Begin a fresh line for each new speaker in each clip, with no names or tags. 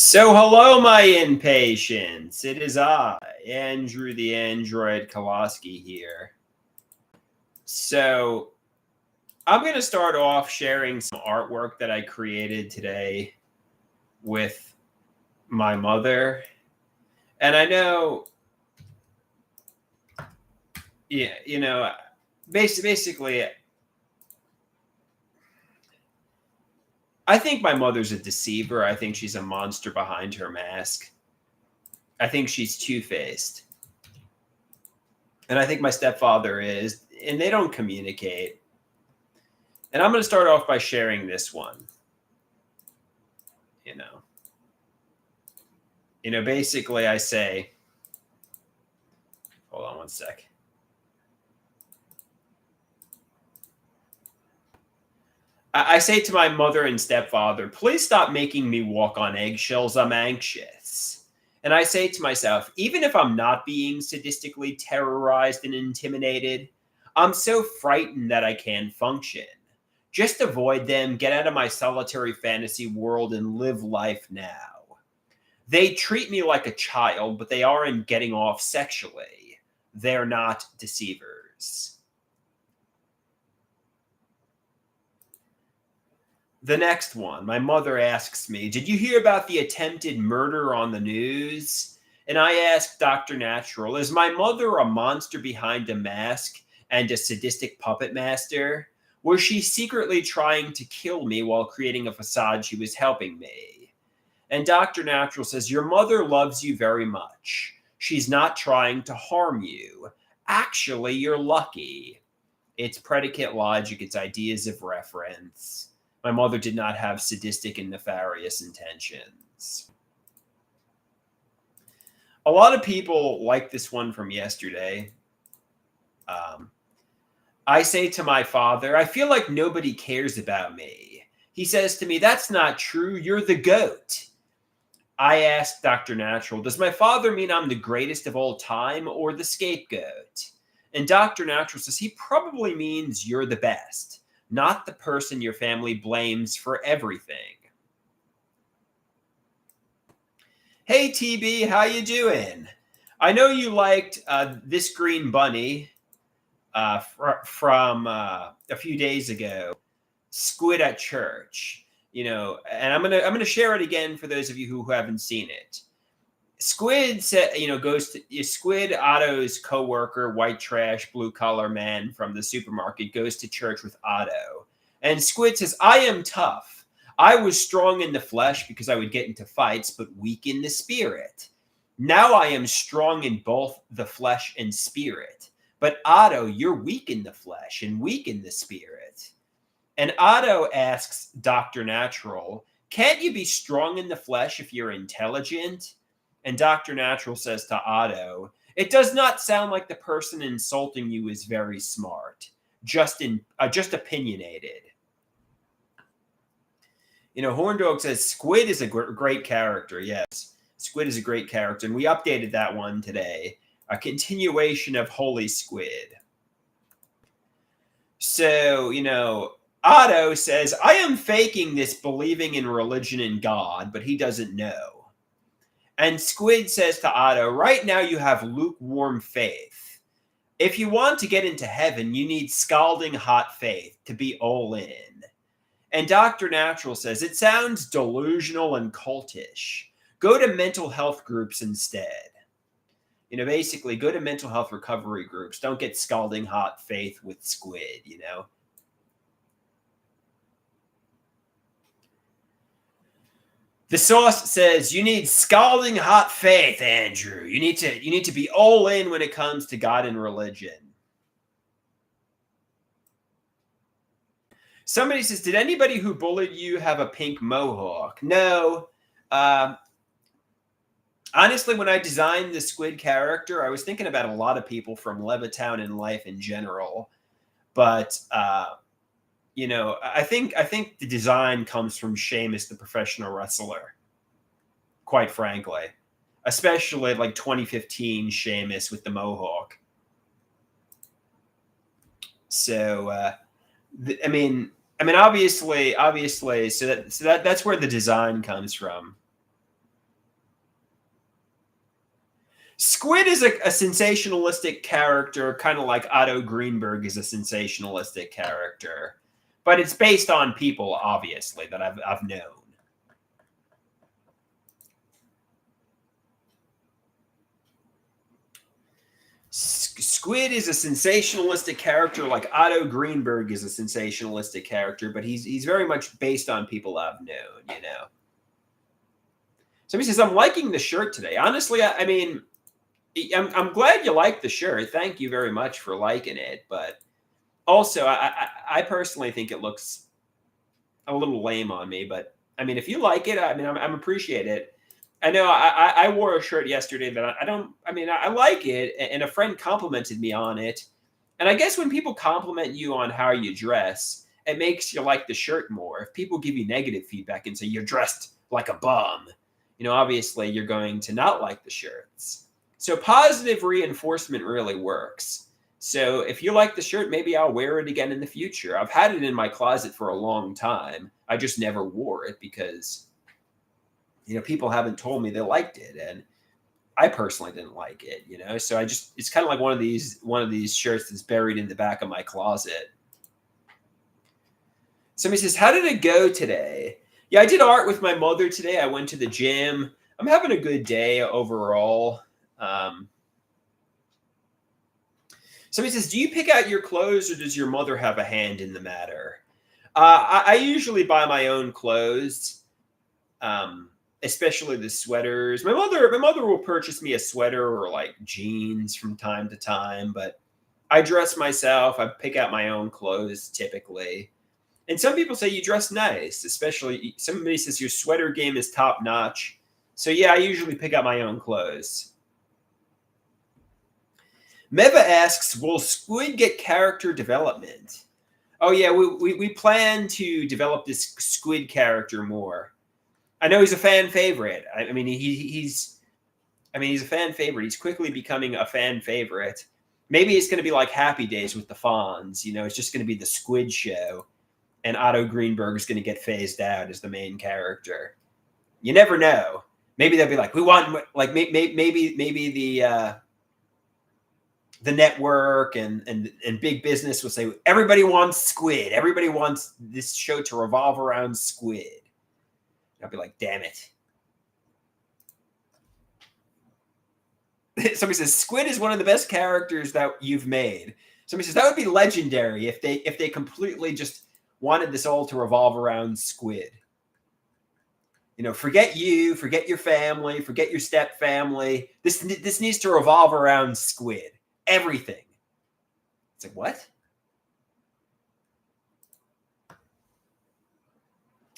So, hello, my impatience. It is I, Andrew the Android Koloski here. So, I'm going to start off sharing some artwork that I created today with my mother. And I know, yeah, basically, I think my mother's a deceiver. I think she's a monster behind her mask. I think she's two-faced. And I think my stepfather is, and they don't communicate. And I'm going to start off by sharing this one. You know, basically I say, hold on one sec. I say to my mother and stepfather, please stop making me walk on eggshells. I'm anxious. And I say to myself, even if I'm not being sadistically terrorized and intimidated, I'm so frightened that I can't function. Just avoid them, get out of my solitary fantasy world, and live life now. They treat me like a child, but they aren't getting off sexually. They're not deceivers. The next one, my mother asks me, did you hear about the attempted murder on the news? And I ask Dr. Natural, is my mother a monster behind a mask and a sadistic puppet master? Was she secretly trying to kill me while creating a facade she was helping me? And Dr. Natural says, your mother loves you very much. She's not trying to harm you. Actually, you're lucky. It's predicate logic. It's ideas of reference. My mother did not have sadistic and nefarious intentions. A lot of people like this one from yesterday. I say to my father, I feel like nobody cares about me. He says to me, that's not true. You're the goat. I asked Dr. Natural, does my father mean I'm the greatest of all time or the scapegoat? And Dr. Natural says he probably means you're the best, not the person your family blames for everything. Hey, TB, how you doing? I know you liked this green bunny from a few days ago, Squid at Church. And I'm gonna share it again for those of you who haven't seen it. Squid goes to Squid, Otto's coworker, white trash, blue collar man from the supermarket, goes to church with Otto, and Squid says, "I am tough. I was strong in the flesh because I would get into fights, but weak in the spirit. Now I am strong in both the flesh and spirit. But Otto, you're weak in the flesh and weak in the spirit." And Otto asks Dr. Natural, can't you be strong in the flesh if you're intelligent? And Dr. Natural says to Otto, it does not sound like the person insulting you is very smart, just opinionated. Horndog says Squid is a great character. Yes, Squid is a great character. And we updated that one today. A continuation of Holy Squid. So, Otto says, I am faking this believing in religion and God, but he doesn't know. And Squid says to Otto, right now you have lukewarm faith. If you want to get into heaven, you need scalding hot faith to be all in. And Dr. Natural says, it sounds delusional and cultish. Go to mental health groups instead. Basically, go to mental health recovery groups. Don't get scalding hot faith with Squid, The sauce says you need scalding hot faith, Andrew. You need to be all in when it comes to God and religion. Somebody says, did anybody who bullied you have a pink mohawk? No. Honestly, when I designed the Squid character, I was thinking about a lot of people from Levittown and life in general. But I think the design comes from Sheamus, the professional wrestler. Quite frankly, especially like 2015 Sheamus with the mohawk. So, obviously, so that's where the design comes from. Squid is a sensationalistic character, kind of like Otto Greenberg is a sensationalistic character, but it's based on people, obviously, that I've known. Squid is a sensationalistic character, like Otto Greenberg is a sensationalistic character, but he's very much based on people I've known. Somebody says, I'm liking the shirt today. Honestly, I mean, I'm glad you like the shirt. Thank you very much for liking it. But also, I personally think it looks a little lame on me. But I mean, if you like it, I mean, I'm appreciate it. I know I wore a shirt yesterday that I don't. I mean, I like it, and a friend complimented me on it. And I guess when people compliment you on how you dress, it makes you like the shirt more. If people give you negative feedback and say you're dressed like a bum, obviously you're going to not like the shirts. So positive reinforcement really works. So if you like the shirt, maybe I'll wear it again in the future. I've had it in my closet for a long time. I just never wore it because, people haven't told me they liked it. And I personally didn't like it, So it's kind of like one of these shirts that's buried in the back of my closet. Somebody says, how did it go today? Yeah, I did art with my mother today. I went to the gym. I'm having a good day overall. Somebody says, do you pick out your clothes or does your mother have a hand in the matter? I usually buy my own clothes, especially the sweaters. My mother will purchase me a sweater or like jeans from time to time, but I dress myself. I pick out my own clothes typically. And some people say you dress nice, especially somebody says your sweater game is top notch. So yeah, I usually pick out my own clothes. Meva asks, will Squid get character development? Oh yeah, we plan to develop this Squid character more. I know he's a fan favorite. I mean, he's a fan favorite. He's quickly becoming a fan favorite. Maybe it's going to be like Happy Days with the Fonz. It's just going to be the Squid show, and Otto Greenberg is going to get phased out as the main character. You never know. Maybe they'll be like, we want like maybe the network and big business will say everybody wants Squid. Everybody wants this show to revolve around Squid. I'll be like, damn it. Somebody says Squid is one of the best characters that you've made. Somebody says that would be legendary if they completely just wanted this all to revolve around Squid. Forget you, forget your family, forget your step family. This needs to revolve around Squid. Everything. It's like, what?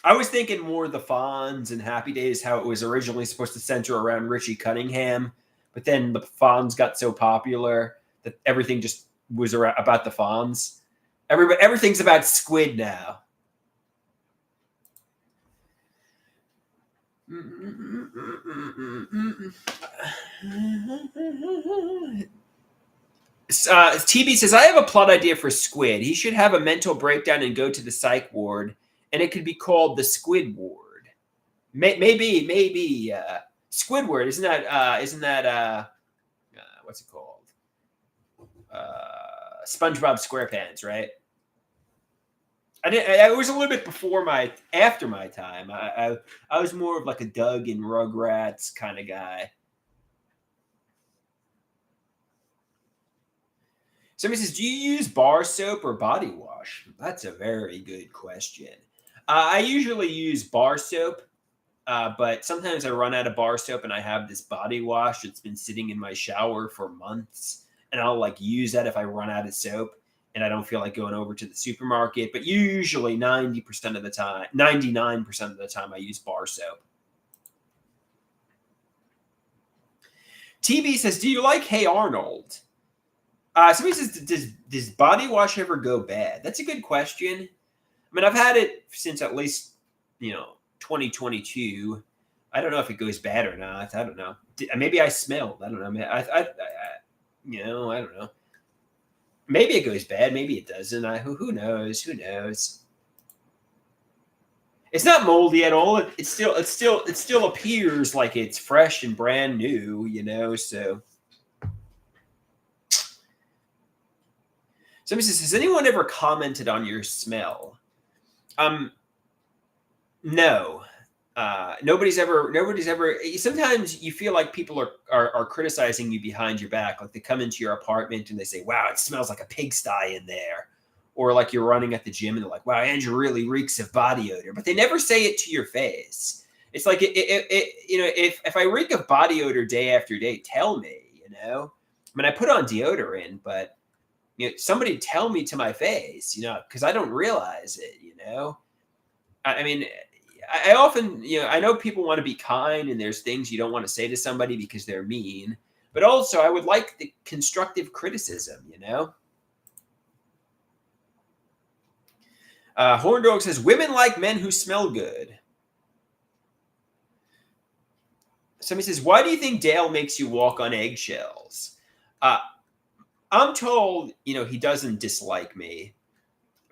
I was thinking more the Fonz and Happy Days, how it was originally supposed to center around Richie Cunningham, but then the Fonz got so popular that everything just was about the Fonz. Everything's about Squid now. TB says, I have a plot idea for Squid. He should have a mental breakdown and go to the psych ward, and it could be called the Squid Ward. Maybe Squidward. Isn't that what's it called? SpongeBob SquarePants, right? I was a little bit after my time. I was more of like a Doug and Rugrats kind of guy. Somebody says, do you use bar soap or body wash? That's a very good question. I usually use bar soap, but sometimes I run out of bar soap and I have this body wash that's been sitting in my shower for months. And I'll like use that if I run out of soap and I don't feel like going over to the supermarket. But usually 90% of the time, 99% of the time, I use bar soap. TB says, do you like Hey Arnold? Somebody says, does body wash ever go bad? That's a good question. I mean, I've had it since at least, 2022. I don't know if it goes bad or not. I don't know. Maybe I smelled. I don't know. I don't know. Maybe it goes bad. Maybe it doesn't. Who knows? Who knows? It's not moldy at all. It still appears like it's fresh and brand new. So Somebody says, has anyone ever commented on your smell? No. Nobody's ever. Sometimes you feel like people are criticizing you behind your back. Like they come into your apartment and they say, "Wow, it smells like a pigsty in there," or like you're running at the gym and they're like, "Wow, Andrew really reeks of body odor," but they never say it to your face. It's like if I reek of body odor day after day, tell me. I mean, I put on deodorant, but somebody tell me to my face, because I don't realize it. I mean, I often, I know people want to be kind and there's things you don't want to say to somebody because they're mean, but also I would like the constructive criticism. Horn Dog says, women like men who smell good. Somebody says, why do you think Dale makes you walk on eggshells? I'm told, he doesn't dislike me.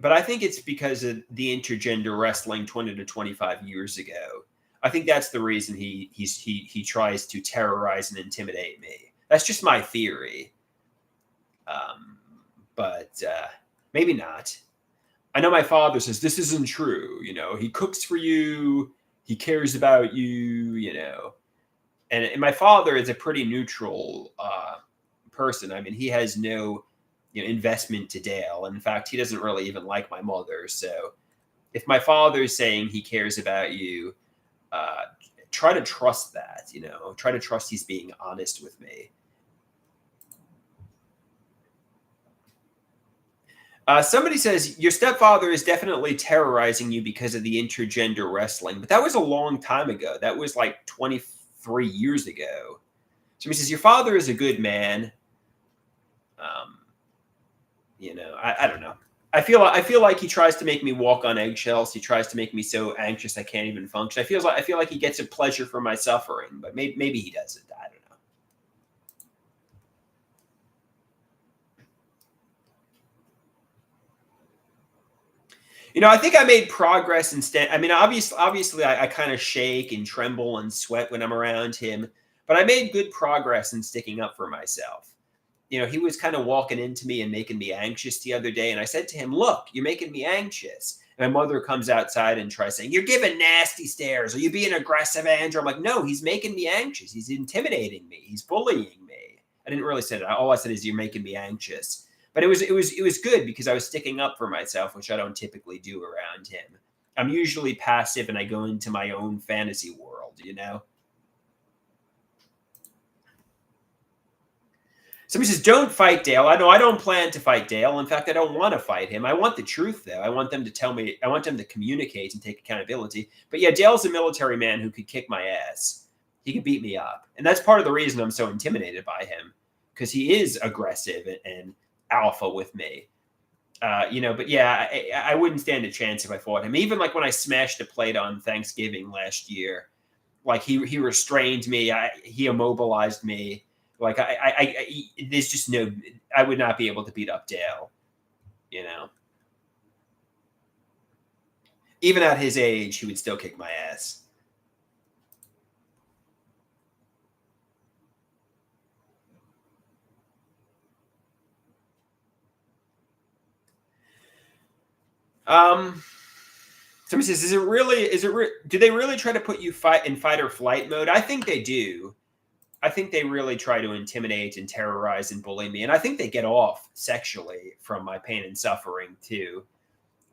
But I think it's because of the intergender wrestling 20 to 25 years ago. I think that's the reason he tries to terrorize and intimidate me. That's just my theory. But maybe not. I know my father says this isn't true. He cooks for you. He cares about you. And my father is a pretty neutral person. I mean, he has no investment to Dale. In fact, he doesn't really even like my mother. So if my father's saying he cares about you, try to trust that, try to trust he's being honest with me. Somebody says your stepfather is definitely terrorizing you because of the intergender wrestling, but that was a long time ago. That was like 23 years ago. Somebody says your father is a good man. I don't know. I feel like he tries to make me walk on eggshells. He tries to make me so anxious I can't even function. I feel like he gets a pleasure from my suffering, but maybe he doesn't. I don't know. I think I made progress instead. I mean, obviously, I kind of shake and tremble and sweat when I'm around him, but I made good progress in sticking up for myself. He was kind of walking into me and making me anxious the other day. And I said to him, look, you're making me anxious. And my mother comes outside and tries saying, you're giving nasty stares. Are you being aggressive, Andrew? I'm like, no, he's making me anxious. He's intimidating me. He's bullying me. I didn't really say that. All I said is you're making me anxious. But it was good because I was sticking up for myself, which I don't typically do around him. I'm usually passive and I go into my own fantasy world. Somebody says, don't fight Dale. I know I don't plan to fight Dale. In fact, I don't want to fight him. I want the truth, though. I want them to tell me. I want them to communicate and take accountability. But yeah, Dale's a military man who could kick my ass. He could beat me up. And that's part of the reason I'm so intimidated by him, because he is aggressive and alpha with me. But yeah, I wouldn't stand a chance if I fought him. Even like when I smashed a plate on Thanksgiving last year, like he restrained me. He immobilized me. Like there's just I would not be able to beat up Dale, Even at his age, he would still kick my ass. Somebody says, do they really try to put you in fight or flight mode? I think they do. I think they really try to intimidate and terrorize and bully me. And I think they get off sexually from my pain and suffering too.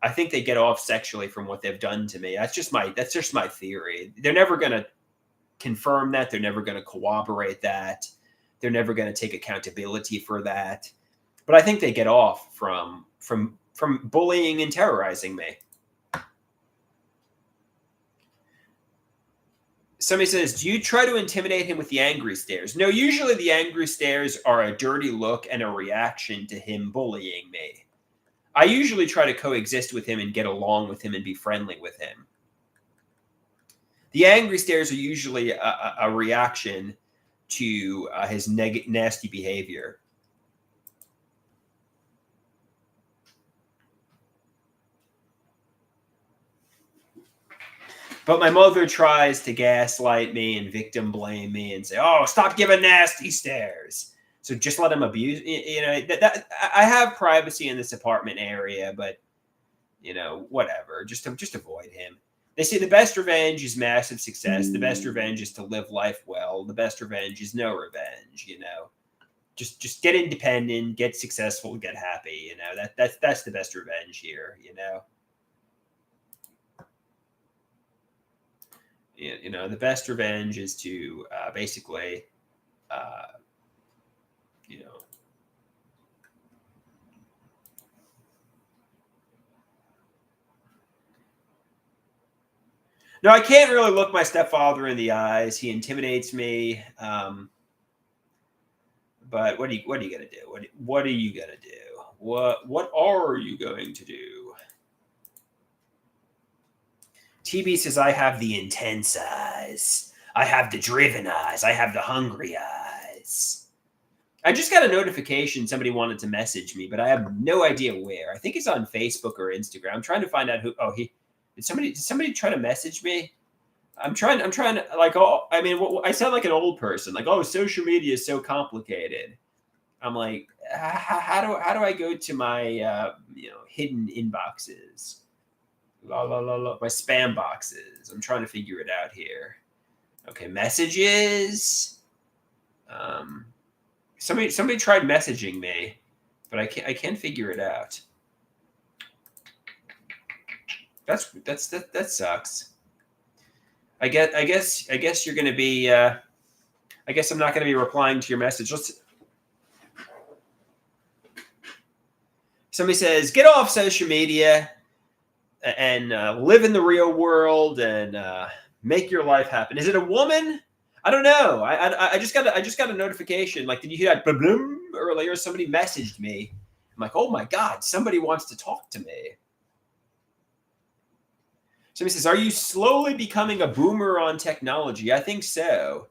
I think they get off sexually from what they've done to me. That's just my theory. They're never going to confirm that. They're never going to corroborate that. They're never going to take accountability for that. But I think they get off from bullying and terrorizing me. Somebody says, do you try to intimidate him with the angry stares? No, usually the angry stares are a dirty look and a reaction to him bullying me. I usually try to coexist with him and get along with him and be friendly with him. The angry stares are usually a reaction to his nasty behavior. But my mother tries to gaslight me and victim blame me and say, oh, stop giving nasty stares. So just let him abuse. That I have privacy in this apartment area, but whatever. Just avoid him. They say the best revenge is massive success. The best revenge is to live life well. The best revenge is no revenge. Just get independent, get successful, get happy. That's the best revenge here. The best revenge is to basically, you know. No, I can't really look my stepfather in the eyes. He intimidates me. But what are you gonna do? What are you gonna do? What are you going to do? TB says I have the intense eyes. I have the driven eyes. I have the hungry eyes. I just got a notification somebody wanted to message me, but I have no idea where. I think it's on Facebook or Instagram. I'm trying to find out who. Oh, did somebody try to message me? I'm trying to like. Oh, I mean, I sound like an old person. Like, oh, social media is so complicated. I'm like, how do I go to my hidden inboxes? La la la la. My spam boxes. I'm trying to figure it out here. Okay, messages. Somebody tried messaging me, but I can't figure it out. That sucks. I guess you're going to be. I guess I'm not going to be replying to your message. Somebody says, get off social media and live in the real world and make your life happen. Is it a woman? I don't know. I just got a notification. Like, did you hear that bloom earlier? Somebody messaged me. I'm like, oh my God, somebody wants to talk to me. Somebody says, are you slowly becoming a boomer on technology? I think so.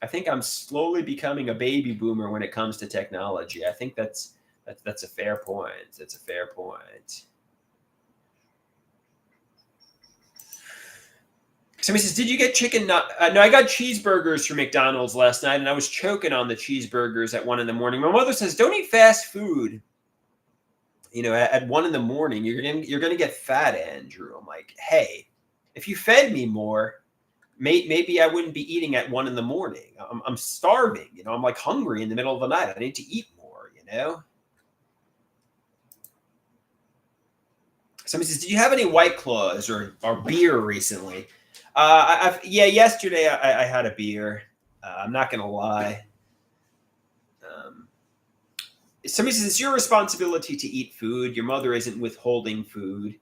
I think I'm slowly becoming a baby boomer when it comes to technology. I think that's a fair point. That's a fair point. Somebody says, did you get chicken? No, I got cheeseburgers from McDonald's last night, and I was choking on the cheeseburgers at 1 a.m. My mother says, don't eat fast food. At 1 a.m, you're gonna get fat, Andrew. I'm like, hey, if you fed me more, maybe I wouldn't be eating at 1 a.m. I'm starving. I'm like hungry in the middle of the night. I need to eat more. Somebody says, did you have any White Claws or beer recently? Yesterday I had a beer. I'm not gonna lie. Somebody says it's your responsibility to eat food. Your mother isn't withholding food.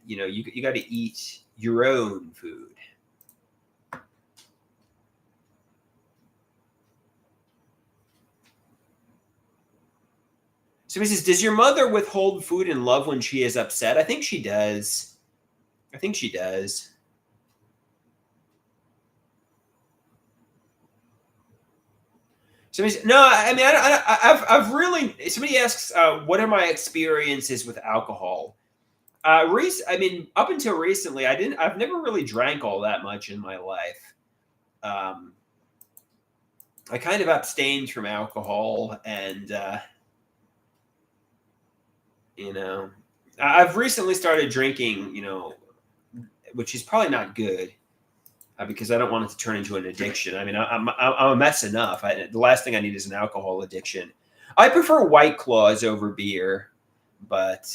You got to eat your own food. Somebody says, does your mother withhold food and love when she is upset? I think she does. No, I mean, I've really. Somebody asks, what are my experiences with alcohol? I mean, up until recently, I've never really drank all that much in my life. I kind of abstained from alcohol, and I've recently started drinking. Which is probably not good. Because I don't want it to turn into an addiction. I mean, I'm a mess enough. The last thing I need is an alcohol addiction. I prefer White Claws over beer, but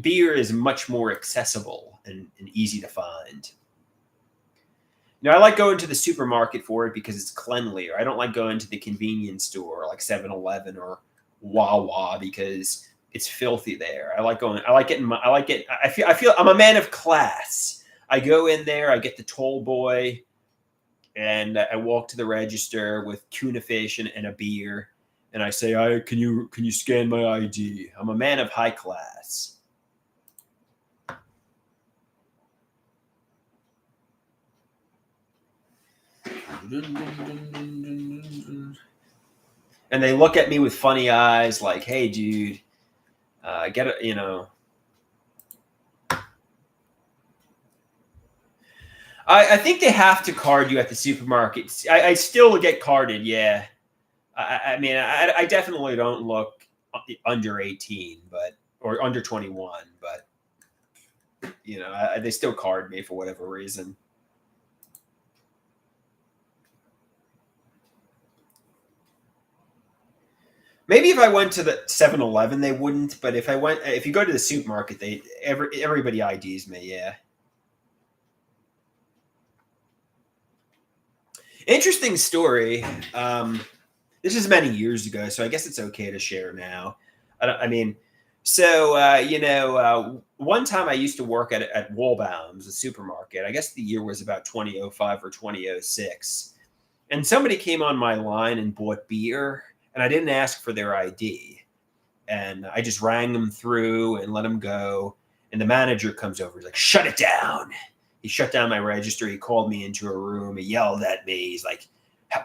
beer is much more accessible and easy to find. I like going to the supermarket for it because it's cleanlier. I don't like going to the convenience store like 7-Eleven or Wawa because it's filthy there. I feel I'm a man of class. I go in there, I get the toll boy, and I walk to the register with tuna fish and a beer, and I say, "Can you scan my ID?" I'm a man of high class. And they look at me with funny eyes, like, "Hey, dude, get it, I think they have to card you at the supermarket. I still get carded, yeah. I mean, I definitely don't look under 18, but or under 21, but they still card me for whatever reason. Maybe if I went to the 7-Eleven, they wouldn't. But if you go to the supermarket, everybody IDs me. Yeah. Interesting story. This is many years ago, so I guess it's okay to share now. I mean, so one time I used to work at Woolbounds, a supermarket. I guess the year was about 2005 or 2006, and somebody came on my line and bought beer, and I didn't ask for their ID, and I just rang them through and let them go. And the manager comes over, he's like, "Shut it down." He shut down my register. He called me into a room. He yelled at me. He's like,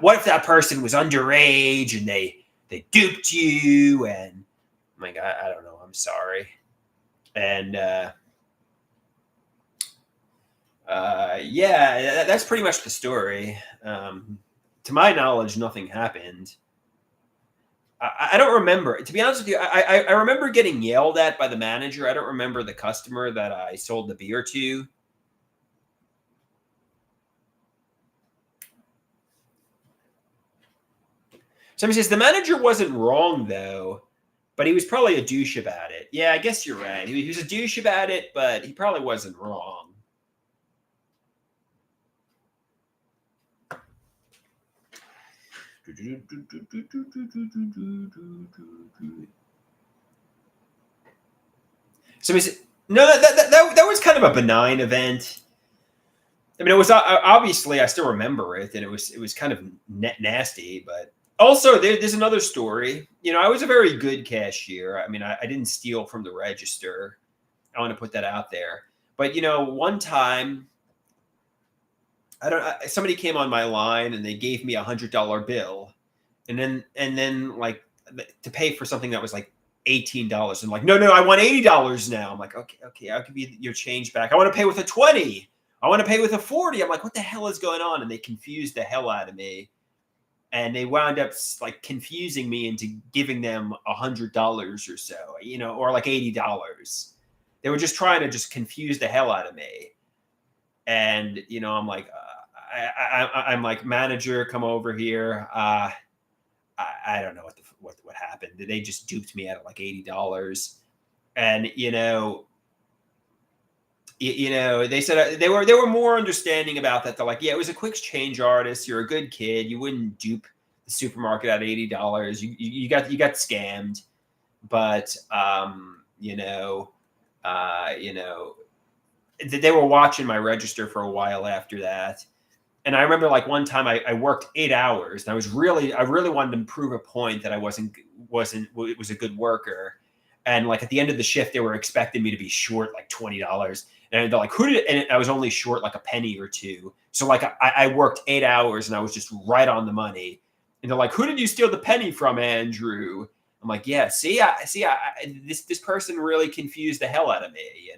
"What if that person was underage and they duped you?" And I'm like, I don't know. I'm sorry. And yeah, that's pretty much the story. To my knowledge, nothing happened. I don't remember. To be honest with you, I remember getting yelled at by the manager. I don't remember the customer that I sold the beer to. Somebody says the manager wasn't wrong though, but he was probably a douche about it. Yeah, I guess you're right. He was a douche about it, but he probably wasn't wrong. Somebody said, no, that was kind of a benign event. I mean, it was obviously I still remember it, and it was kind of nasty. But also, there's another story. I was a very good cashier. I mean, I didn't steal from the register. I want to put that out there. But one time, somebody came on my line and they gave me $100 bill, and then like to pay for something that was like $18. And like, no, I want $80 now. I'm like, okay, I'll give you your change back. I want to pay with a 20. I want to pay with a 40. I'm like, what the hell is going on? And they confused the hell out of me. And they wound up like confusing me into giving them $100 or so, or like $80. They were just trying to just confuse the hell out of me. And I'm like, I'm like, manager, come over here. I don't know what happened. They just duped me out of like $80, and they said they were more understanding about that. They're like, yeah, it was a quick change artist. You're a good kid. You wouldn't dupe the supermarket out of $80. You got scammed, but they were watching my register for a while after that. And I remember like one time I worked 8 hours, and I really wanted to prove a point that I was a good worker. And like at the end of the shift, they were expecting me to be short like $20. And they're like, and I was only short like a penny or two. So like I worked 8 hours and I was just right on the money. And they're like, who did you steal the penny from, Andrew? I'm like, yeah, this person really confused the hell out of me,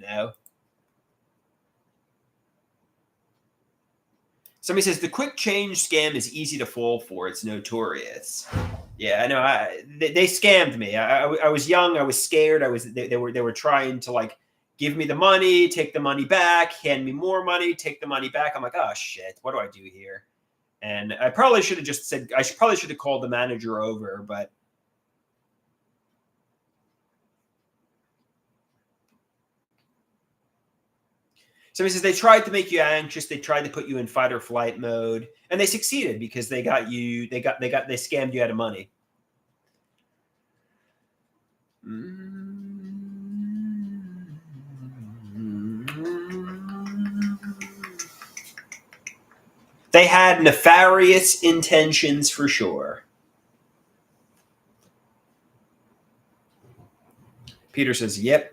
Somebody says the quick change scam is easy to fall for. It's notorious. Yeah, I know. They scammed me. I was young. I was scared. They were trying to like give me the money, take the money back, hand me more money, take the money back. I'm like, oh shit, what do I do here? And I probably should have just said probably should have called the manager over, but. Somebody says they tried to make you anxious. They tried to put you in fight or flight mode, and they succeeded because they scammed you out of money. They had nefarious intentions for sure. Peter says, yep.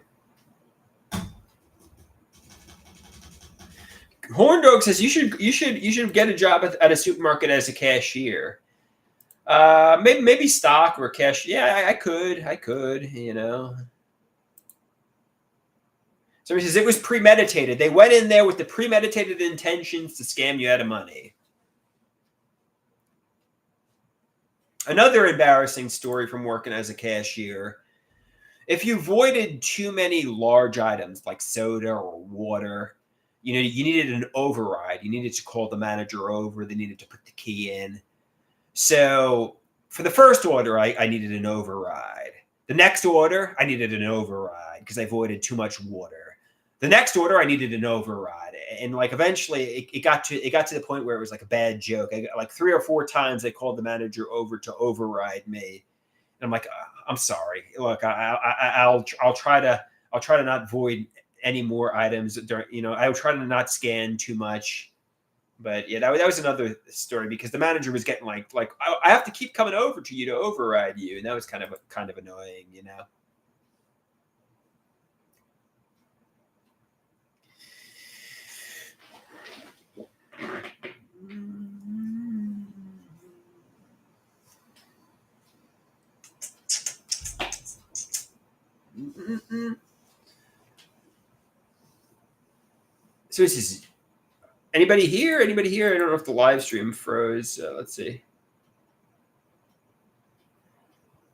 Horn Dog says you should get a job at a supermarket as a cashier. Maybe stock or cash. Yeah, I could. So he says it was premeditated. They went in there with the premeditated intentions to scam you out of money. Another embarrassing story from working as a cashier. If you voided too many large items like soda or water, you needed an override. You needed to call the manager over. They needed to put the key in. So for the first order, I needed an override. The next order, I needed an override because I voided too much water. The next order, I needed an override, and like eventually, it got to the point where it was like a bad joke. Like 3 or 4 times, I called the manager over to override me, and I'm like, I'm sorry. Look, I'll try to not void any more items during. I'll try to not scan too much. But yeah, that was another story because the manager was getting like I have to keep coming over to you to override you, and that was kind of annoying. So this is anybody here? Anybody here? I don't know if the live stream froze. Let's see.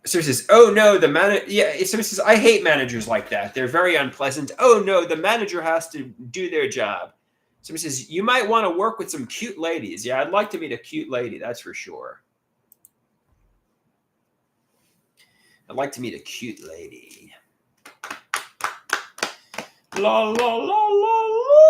So it says, "Oh no, the manager." Yeah, so it says, "I hate managers like that. They're very unpleasant." Oh no, the manager has to do their job. So it says, "You might want to work with some cute ladies." Yeah, I'd like to meet a cute lady. That's for sure. I'd like to meet a cute lady. La la la la la.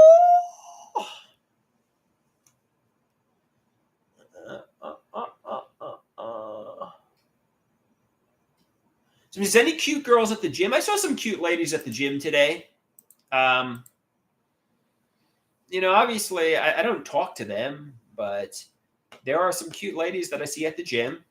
So is any cute girls at the gym? I saw some cute ladies at the gym today. Obviously I don't talk to them, but there are some cute ladies that I see at the gym.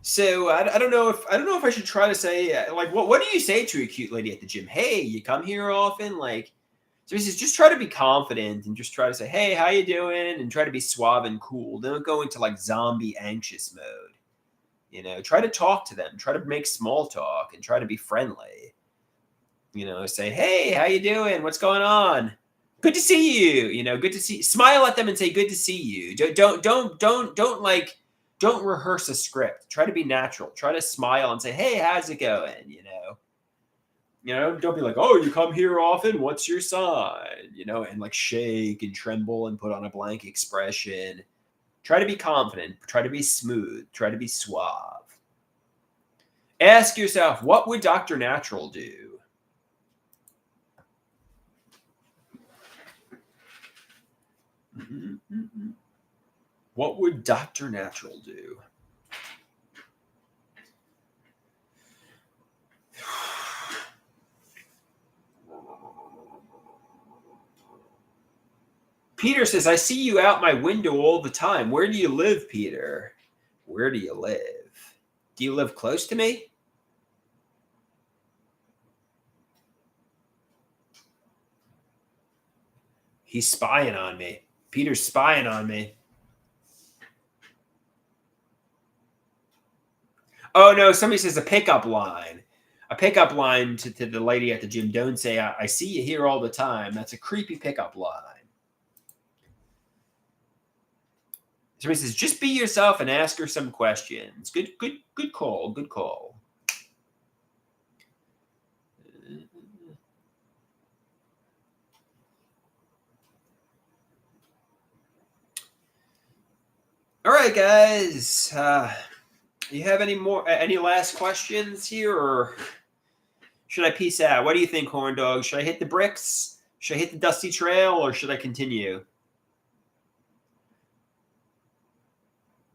So I don't know if I should try to say like what do you say to a cute lady at the gym? Hey, you come here often? Like, so he says just try to be confident and just try to say, hey, how you doing? And try to be suave and cool. Don't go into like zombie anxious mode. Try to talk to them. Try to make small talk and try to be friendly. Say, hey, how you doing? What's going on? Good to see you. Good to see. Smile at them and say, good to see you. Don't rehearse a script. Try to be natural. Try to smile and say, hey, how's it going? Don't be like, oh, you come here often. What's your sign? And like shake and tremble and put on a blank expression. Try to be confident. Try to be smooth. Try to be suave. Ask yourself, what would Dr. Natural do? What would Dr. Natural do? Peter says, I see you out my window all the time. Where do you live, Peter? Where do you live? Do you live close to me? He's spying on me. Peter's spying on me. Oh, no, somebody says a pickup line. A pickup line to the lady at the gym. Don't say, I see you here all the time. That's a creepy pickup line. Somebody says, just be yourself and ask her some questions. Good call. Good call. All right, guys. You have any last questions here, or should I peace out? What do you think, Horn Dog? Should I hit the bricks? Should I hit the dusty trail, or should I continue?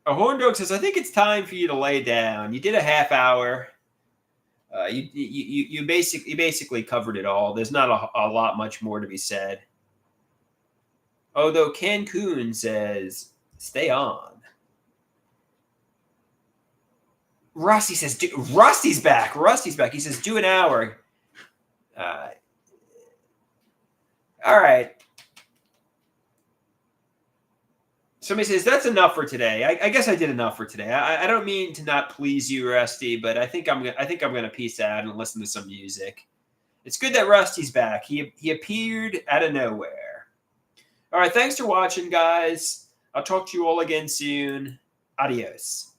A Horn Dog says, I think it's time for you to lay down. You did a half hour. You basically covered it all. There's not a lot much more to be said. Although Cancun says, stay on. Rusty says, Rusty's back. Rusty's back. He says, do an hour. All right. Somebody says, that's enough for today. I guess I did enough for today. I don't mean to not please you, Rusty, but I think I'm gonna peace out and listen to some music. It's good that Rusty's back. He appeared out of nowhere. All right, thanks for watching, guys. I'll talk to you all again soon. Adios.